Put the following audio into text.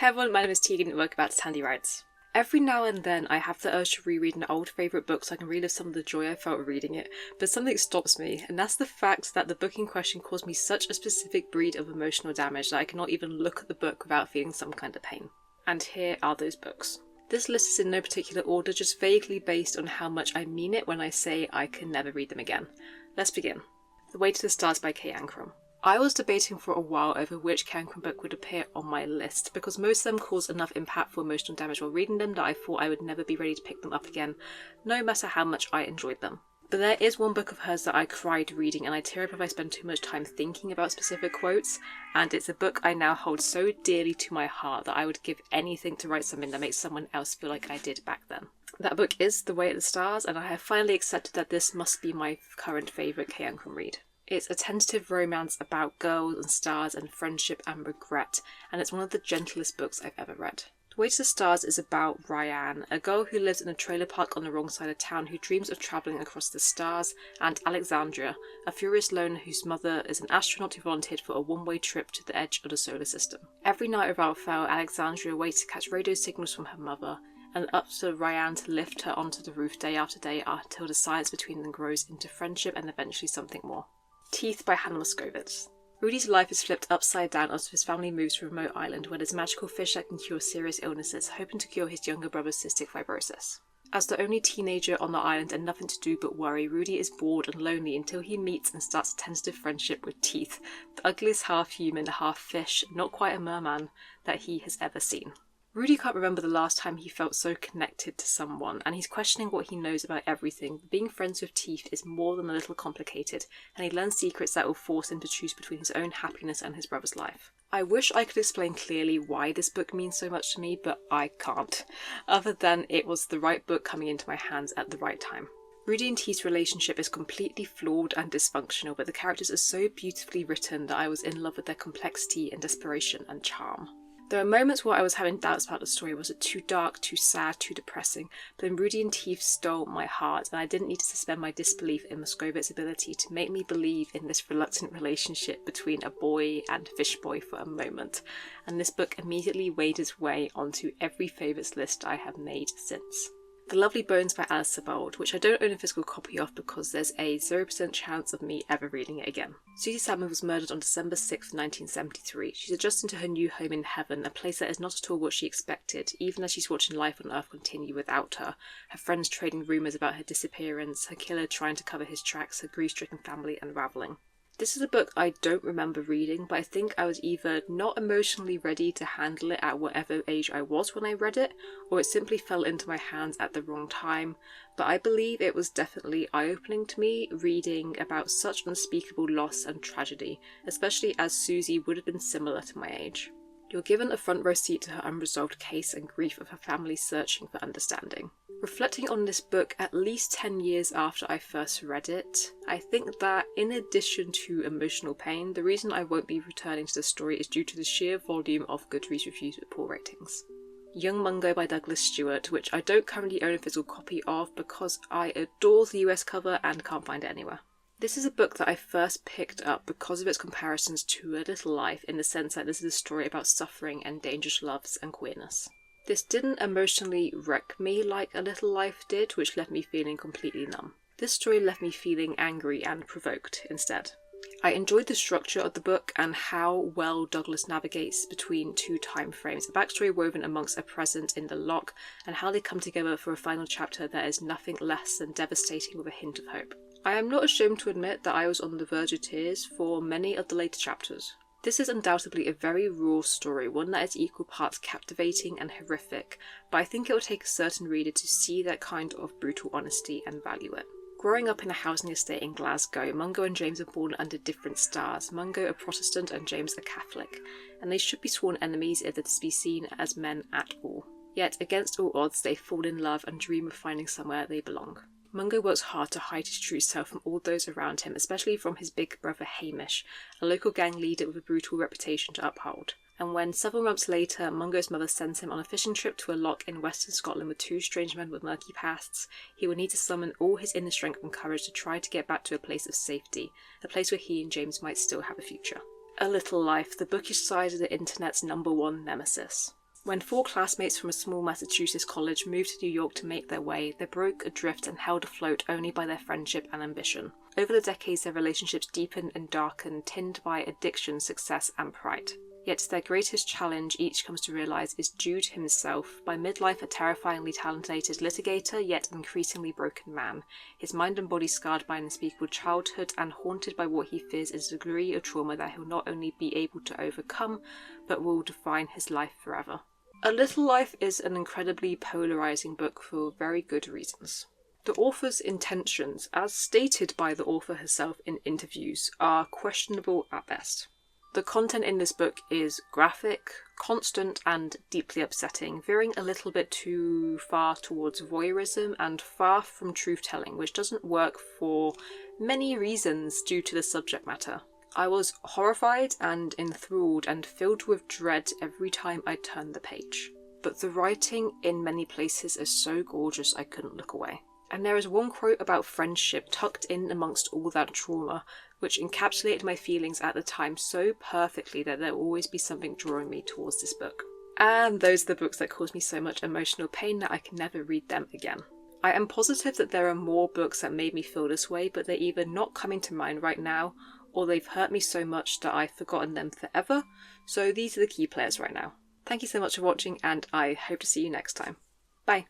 Hey everyone, my name is Tegan and welcome back to TandeWrites. Every now and then I have the urge to reread an old favourite book so I can relive some of the joy I felt reading it, but something stops me, and that's the fact that the book in question caused me such a specific breed of emotional damage that I cannot even look at the book without feeling some kind of pain. And here are those books. This list is in no particular order, just vaguely based on how much I mean it when I say I can never read them again. Let's begin. The Way to the Stars by Kate Ancrum. I was debating for a while over which Kate Ancrum book would appear on my list, because most of them caused enough impactful emotional damage while reading them that I thought I would never be ready to pick them up again, no matter how much I enjoyed them. But there is one book of hers that I cried reading, and I tear up if I spend too much time thinking about specific quotes, and it's a book I now hold so dearly to my heart that I would give anything to write something that makes someone else feel like I did back then. That book is The Way to the Stars, and I have finally accepted that this must be my current favourite Kate Ancrum read. It's a tentative romance about girls and stars and friendship and regret, and it's one of the gentlest books I've ever read. The Way to the Stars is about Ryan, a girl who lives in a trailer park on the wrong side of town who dreams of travelling across the stars, and Alexandria, a furious loner whose mother is an astronaut who volunteered for a one-way trip to the edge of the solar system. Every night without fail, Alexandria waits to catch radio signals from her mother, and up to Ryan to lift her onto the roof day after day until the science between them grows into friendship and eventually something more. Teeth by Hannah Moscovitz. Rudy's life is flipped upside down after his family moves to a remote island where there's magical fish that can cure serious illnesses, hoping to cure his younger brother's cystic fibrosis. As the only teenager on the island and nothing to do but worry, Rudy is bored and lonely until he meets and starts a tentative friendship with Teeth, the ugliest half-human, half-fish, not quite a merman, that he has ever seen. Rudy can't remember the last time he felt so connected to someone, and he's questioning what he knows about everything. Being friends with Teeth is more than a little complicated, and he learns secrets that will force him to choose between his own happiness and his brother's life. I wish I could explain clearly why this book means so much to me, but I can't, other than it was the right book coming into my hands at the right time. Rudy and Teeth's relationship is completely flawed and dysfunctional, but the characters are so beautifully written that I was in love with their complexity and desperation and charm. There are moments where I was having doubts about the story. Was it too dark, too sad, too depressing? But then Rudy and Teeth stole my heart, and I didn't need to suspend my disbelief in Moscovitz's ability to make me believe in this reluctant relationship between a boy and fish boy for a moment. And this book immediately weighed its way onto every favourites list I have made since. The Lovely Bones by Alice Sebold, which I don't own a physical copy of because there's a 0% chance of me ever reading it again. Susie Salmon was murdered on December 6th, 1973. She's adjusting to her new home in heaven, a place that is not at all what she expected, even as she's watching life on Earth continue without her. Her friends trading rumours about her disappearance, her killer trying to cover his tracks, her grief-stricken family unravelling. This is a book I don't remember reading, but I think I was either not emotionally ready to handle it at whatever age I was when I read it, or it simply fell into my hands at the wrong time. But I believe it was definitely eye-opening to me, reading about such unspeakable loss and tragedy, especially as Susie would have been similar to my age. You're given a front row seat to her unresolved case and grief of her family searching for understanding. Reflecting on this book at least 10 years after I first read it, I think that in addition to emotional pain, the reason I won't be returning to the story is due to the sheer volume of Goodreads reviews with poor ratings. Young Mungo by Douglas Stewart, which I don't currently own a physical copy of because I adore the US cover and can't find it anywhere. This is a book that I first picked up because of its comparisons to A Little Life, in the sense that this is a story about suffering and dangerous loves and queerness. This didn't emotionally wreck me like A Little Life did, which left me feeling completely numb. This story left me feeling angry and provoked instead. I enjoyed the structure of the book and how well Douglas navigates between two time frames, a backstory woven amongst a present in the lock, and how they come together for a final chapter that is nothing less than devastating with a hint of hope. I am not ashamed to admit that I was on the verge of tears for many of the later chapters. This is undoubtedly a very raw story, one that is equal parts captivating and horrific, but I think it will take a certain reader to see that kind of brutal honesty and value it. Growing up in a housing estate in Glasgow, Mungo and James are born under different stars, Mungo a Protestant and James a Catholic, and they should be sworn enemies if they're to be seen as men at all. Yet, against all odds, they fall in love and dream of finding somewhere they belong. Mungo works hard to hide his true self from all those around him, especially from his big brother Hamish, a local gang leader with a brutal reputation to uphold. And when several months later Mungo's mother sends him on a fishing trip to a loch in western Scotland with two strange men with murky pasts, he will need to summon all his inner strength and courage to try to get back to a place of safety, a place where he and James might still have a future. A Little Life, the bookish side of the internet's #1 nemesis. When 4 classmates from a small Massachusetts college moved to New York to make their way, they broke adrift and held afloat only by their friendship and ambition. Over the decades, their relationships deepened and darkened, tinged by addiction, success, and pride. Yet their greatest challenge, each comes to realise, is Jude himself. By midlife, a terrifyingly talented litigator, yet increasingly broken man. His mind and body scarred by an unspeakable childhood and haunted by what he fears is a degree of trauma that he'll not only be able to overcome, but will define his life forever. A Little Life is an incredibly polarising book for very good reasons. The author's intentions, as stated by the author herself in interviews, are questionable at best. The content in this book is graphic, constant, and deeply upsetting, veering a little bit too far towards voyeurism and far from truth-telling, which doesn't work for many reasons due to the subject matter. I was horrified and enthralled and filled with dread every time I turned the page. But the writing in many places is so gorgeous I couldn't look away. And there is one quote about friendship tucked in amongst all that trauma, which encapsulated my feelings at the time so perfectly that there will always be something drawing me towards this book. And those are the books that cause me so much emotional pain that I can never read them again. I am positive that there are more books that made me feel this way, but they're either not coming to mind right now, or they've hurt me so much that I've forgotten them forever, so these are the key players right now. Thank you so much for watching, and I hope to see you next time. Bye!